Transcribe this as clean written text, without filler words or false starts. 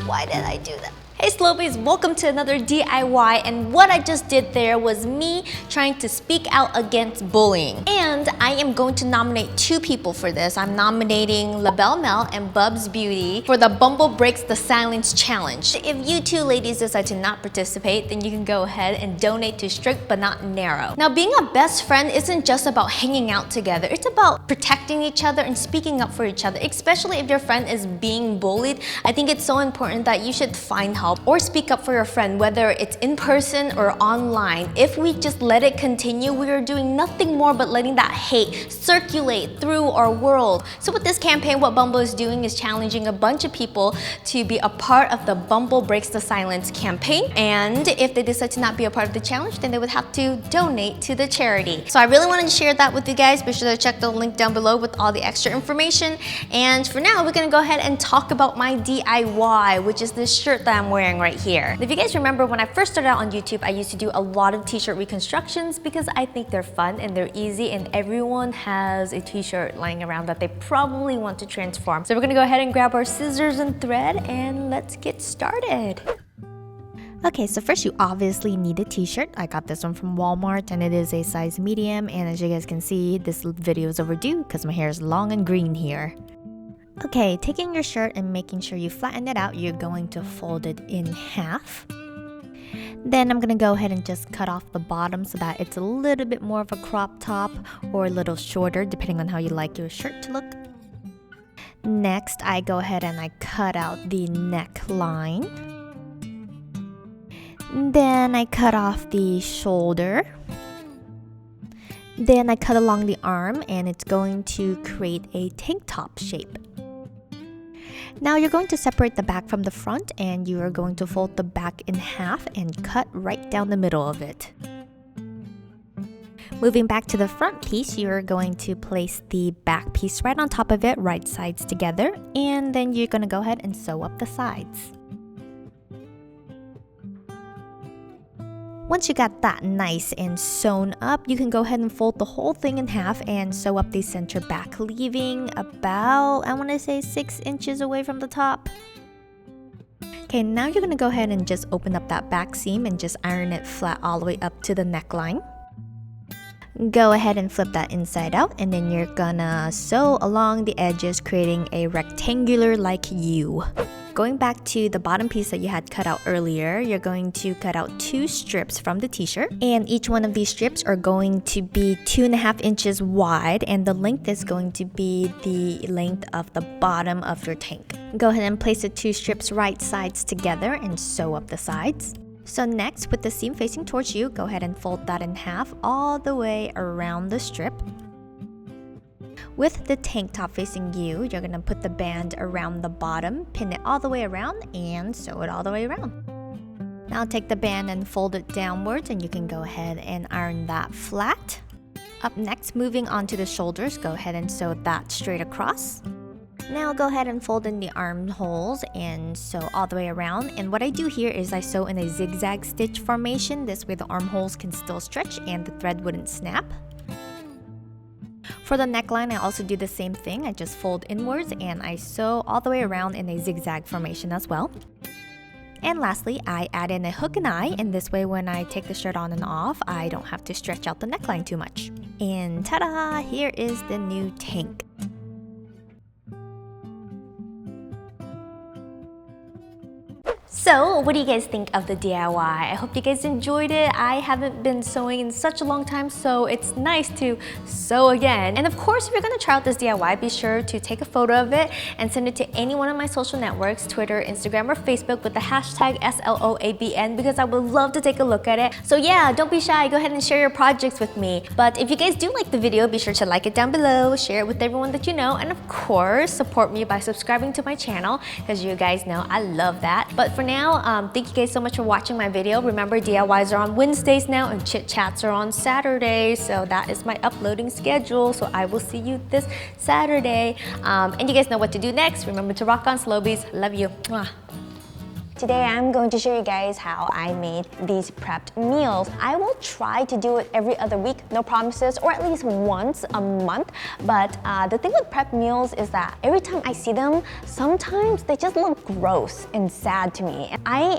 Why did I do that? Hey Sloabies, welcome to another DIY, and what I just did there was me trying to speak out against bullying. And I am going to nominate two people for this. I'm nominating LaBelle Mel and Bubs Beauty for the Bumble Breaks the Silence Challenge. If you two ladies decide to not participate, then you can go ahead and donate to Strict But Not Narrow. Now, being a best friend isn't just about hanging out together. It's about protecting each other and speaking up for each other, especially if your friend is being bullied. I think it's so important that you should find help or speak up for your friend, whether it's in person or online. If we just let it continue, we are doing nothing more but letting that hate circulate through our world. So with this campaign, what Bumble is doing is challenging a bunch of people to be a part of the Bumble Breaks the Silence campaign. And if they decide to not be a part of the challenge, then they would have to donate to the charity. So I really wanted to share that with you guys. Be sure to check the link down below with all the extra information. And for now, we're gonna go ahead and talk about my DIY, which is this shirt that I'm wearing right here. If you guys remember, when I first started out on YouTube, I used to do a lot of t-shirt reconstructions because I think they're fun and they're easy, and everyone has a t-shirt lying around that they probably want to transform. So we're gonna go ahead and grab our scissors and thread and let's get started. Okay, so first you obviously need a t-shirt. I got this one from Walmart and it is a size medium, and as you guys can see, this video is overdue because my hair is long and green here. Okay, taking your shirt and making sure you flatten it out, you're going to fold it in half. Then I'm gonna go ahead and just cut off the bottom so that it's a little bit more of a crop top or a little shorter, depending on how you like your shirt to look. Next, I go ahead and I cut out the neckline. Then I cut off the shoulder. Then I cut along the arm, and it's going to create a tank top shape. Now you're going to separate the back from the front, and you are going to fold the back in half and cut right down the middle of it. Moving back to the front piece, you're going to place the back piece right on top of it, right sides together, and then you're going to go ahead and sew up the sides. Once you got that nice and sewn up, you can go ahead and fold the whole thing in half and sew up the center back, leaving about, I want to say 6 inches away from the top. Okay, now you're going to go ahead and just open up that back seam and just iron it flat all the way up to the neckline. Go ahead and flip that inside out, and then you're gonna sew along the edges, creating a rectangular-like U. Going back to the bottom piece that you had cut out earlier, you're going to cut out 2 strips from the t-shirt, and each one of these strips are going to be 2.5 inches wide, and the length is going to be the length of the bottom of your tank. Go ahead and place the 2 strips right sides together and sew up the sides. So next, with the seam facing towards you, go ahead and fold that in half all the way around the strip. With the tank top facing you, you're going to put the band around the bottom, pin it all the way around, and sew it all the way around. Now take the band and fold it downwards, and you can go ahead and iron that flat. Up next, moving on to the shoulders, go ahead and sew that straight across. Now go ahead and fold in the armholes and sew all the way around. And what I do here is I sew in a zigzag stitch formation. This way the armholes can still stretch and the thread wouldn't snap. For the neckline, I also do the same thing. I just fold inwards and I sew all the way around in a zigzag formation as well. And lastly, I add in a hook and eye, and this way when I take the shirt on and off, I don't have to stretch out the neckline too much. And ta-da! Here is the new tank. So, what do you guys think of the DIY? I hope you guys enjoyed it. I haven't been sewing in such a long time, so it's nice to sew again. And of course, if you're gonna try out this DIY, be sure to take a photo of it and send it to any one of my social networks, Twitter, Instagram, or Facebook with the hashtag SLOABN, because I would love to take a look at it. So yeah, don't be shy, go ahead and share your projects with me. But if you guys do like the video, be sure to like it down below, share it with everyone that you know, and of course, support me by subscribing to my channel, because you guys know I love that. But for now, thank you guys so much for watching my video. Remember, DIYs are on Wednesdays now and chit chats are on Saturdays, so that is my uploading schedule. So I will see you this Saturday. And you guys know what to do next. Remember to rock on, Sloabies. Love you. Mwah. Today I'm going to show you guys how I made these prepped meals. I will try to do it every other week, no promises, or at least once a month. But the thing with prepped meals is that every time I see them, sometimes they just look gross and sad to me. I